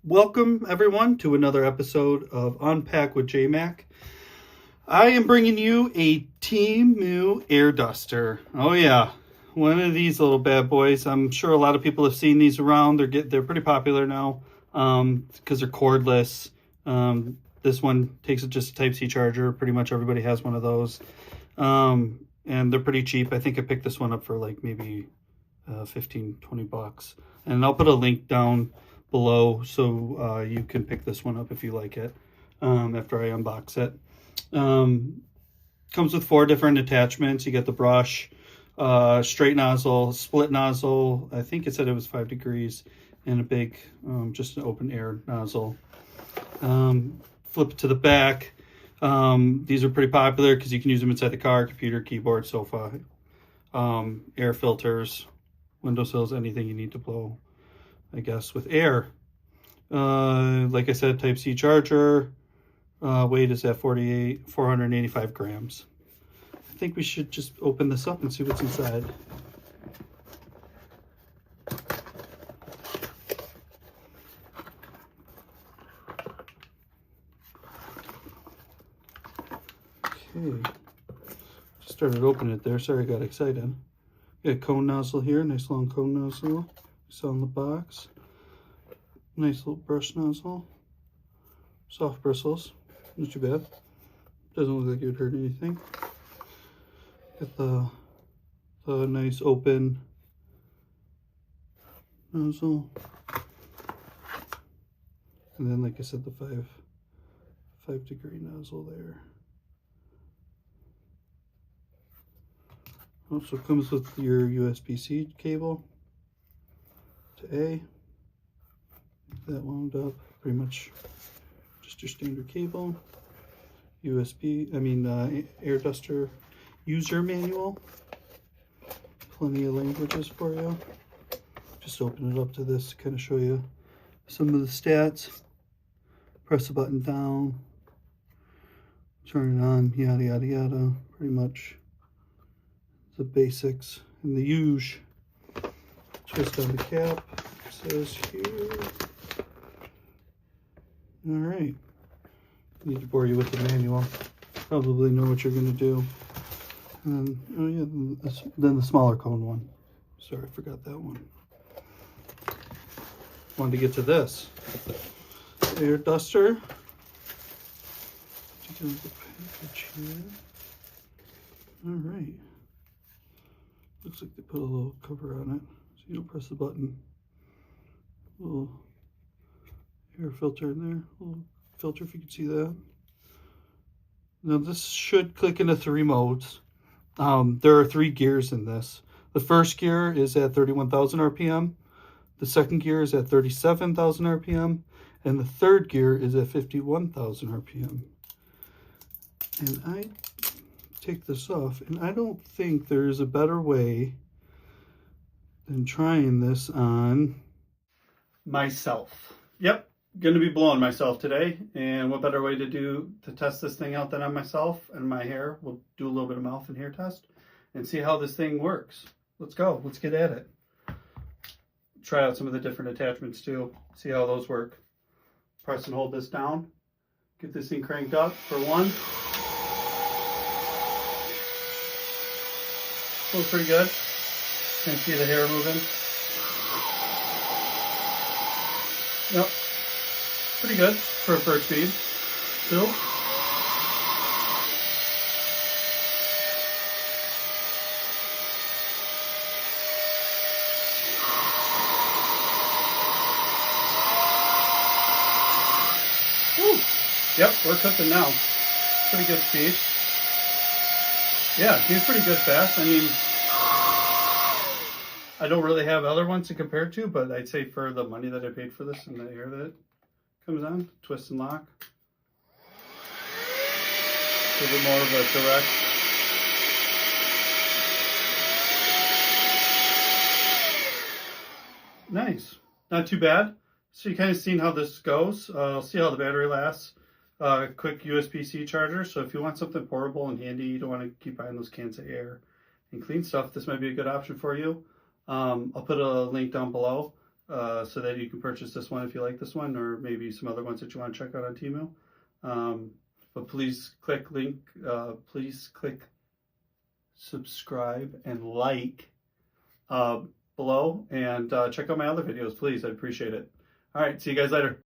Welcome everyone to another episode of Unpack with J-Mac. I am bringing you a Temu Air Duster. Oh yeah, one of these little bad boys. I'm sure a lot of people have seen these around. They're pretty popular now because they're cordless. This one takes just a Type-C charger. Pretty much everybody has one of those. And they're pretty cheap. I think I picked this one up for like maybe 15-20 bucks. And I'll put a link down below so you can pick this one up if you like it after I unbox it. Comes with 4 different attachments. You get the brush, straight nozzle, split nozzle. I think it said it was 5 degrees, and a big just an open air nozzle. Flip it to the back. These are pretty popular because you can use them inside the car, computer, keyboard, sofa, air filters, windowsills, anything you need to blow, I guess, with air. Like I said, Type-C charger. Weight is at 485 grams. I think we should just open this up and see what's inside. Okay. Just started opening it there. Sorry I got excited. Got a cone nozzle here. Nice long cone nozzle. You saw in the box. Nice little brush nozzle. Soft bristles. Not too bad. Doesn't look like it would hurt anything. Got the nice open nozzle. And then, like I said, the 5 degree nozzle there. Also comes with your USB-C cable to A. That wound up. Pretty much just your standard cable. Air Duster user manual. Plenty of languages for you. Just open it up to this to kind of show you some of the stats. Press the button down. Turn it on, yada yada yada. Pretty much the basics and the use. Twist on the cap. It says here. All right. Need to bore you with the manual. Probably know what you're going to do. And oh yeah, then the smaller cone one. Sorry, I forgot that one. Wanted to get to this Air Duster. Take a look at the package here. All right. Looks like they put a little cover on it, so you don't press the button. A little air filter in there. A little filter, if you can see that. Now this should click into 3 modes. There are 3 gears in this. The first gear is at 31,000 RPM. The second gear is at 37,000 RPM. And the third gear is at 51,000 RPM. And I take this off, and I don't think there's a better way than trying this on myself. Yep, gonna be blowing myself today, and what better way to test this thing out than on myself and my hair. We'll do a little bit of mouth and hair test and see how this thing works. Let's go, let's get at it. Try out some of the different attachments too, see how those work. Press and hold this down, get this thing cranked up for 1. Feels pretty good. Can see the hair moving. Yep. Pretty good for a first speed. 2. Woo. Yep, we're cooking now. Pretty good speed. Yeah, he's pretty good fast. I mean, I don't really have other ones to compare to, but I'd say for the money that I paid for this and the air that it comes on, twist and lock. A little bit more of a direct. Nice. Not too bad. So you kind of seen how this goes. See how the battery lasts. Quick USB-C charger. So if you want something portable and handy, you don't want to keep buying those cans of air and clean stuff, this might be a good option for you. I'll put a link down below. so that you can purchase this one if you like this one, or maybe some other ones that you want to check out on Temu. But please click link, please click subscribe and like below, and check out my other videos, please. I'd appreciate it. All right, see you guys later.